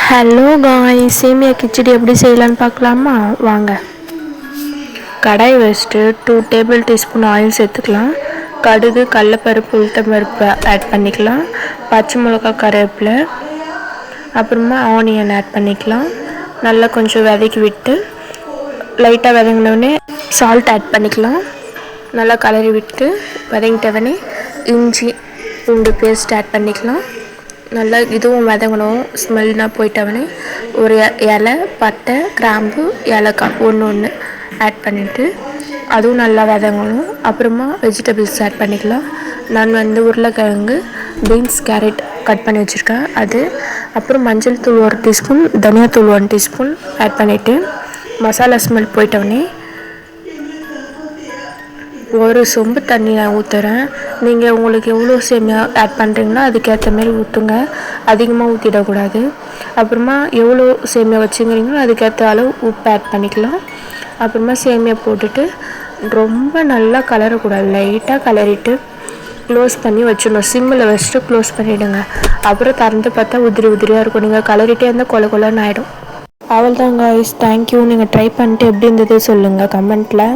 Hello guys, சேமியா கிச்சடி எப்படி செய்யலான்னு பார்க்கலாமா? வாங்க. கடாய் வச்சுட்டு 2 டேபிள் டீஸ்பூன் ஆயில் சேர்த்துக்கலாம். கடுகு, கடலைப்பருப்பு, உளுத்தம்பருப்பு ஆட் பண்ணிக்கலாம். பச்சை மிளகா, கருவேப்பிலை, அப்புறமா ஆனியன் ஆட் பண்ணிக்கலாம். நல்லா கொஞ்சம் வதக்கி விட்டு லைட்டாக வதங்கினோடனே சால்ட் ஆட் பண்ணிக்கலாம். நல்லா கலரி விட்டு வதங்கிட்டவனே இஞ்சி பூண்டு பேஸ்ட் ஆட் பண்ணிக்கலாம். நல்லா இதுவும் வதங்கணும். ஸ்மெல்னால் போயிட்டவனே ஒரு இலை, பட்டை, கிராம்பு, ஏலக்காய் ஒன்று ஆட் பண்ணிவிட்டு அதுவும் நல்லா வதங்கணும். அப்புறமா வெஜிடபிள்ஸ் ஆட் பண்ணிக்கலாம். நான் உருளைக்கிழங்கு, பீன்ஸ், கேரட் கட் பண்ணி வச்சுருக்கேன் அது. அப்புறம் மஞ்சள் தூள் 1 டீஸ்பூன், தனியாத்தூள் 1 டீஸ்பூன் ஆட் பண்ணிவிட்டு மசாலா ஸ்மெல் போயிட்டவனே ஒரு சொம்பு தண்ணி நான் ஊற்றுறேன். நீங்கள் உங்களுக்கு எவ்வளோ சேமியா ஆட் பண்ணுறீங்களோ அதுக்கேற்ற மாரி ஊற்றுங்க. அதிகமாக ஊற்றிடக்கூடாது. அப்புறமா எவ்வளோ சேமியா வச்சுக்கிறீங்களோ அதுக்கேற்ற அளவு உப்பு ஆட் பண்ணிக்கலாம். அப்புறமா சேமியா போட்டுட்டு ரொம்ப நல்லா கலரக்கூடாது, லைட்டாக கலரிட்டு க்ளோஸ் பண்ணி வச்சிடணும். சிம்மில் வச்சுட்டு க்ளோஸ் பண்ணிவிடுங்க. அப்புறம் திறந்து பார்த்தா உதிரி உதிரியாக இருக்கும். நீங்கள் கலரிட்டே இருந்தால் கொல கொலன்னு ஆகிடும். அவ்வளோதாங்க. தேங்க்யூ. நீங்கள் ட்ரை பண்ணிட்டு எப்படி இருந்தது சொல்லுங்கள் கமெண்ட்டில்.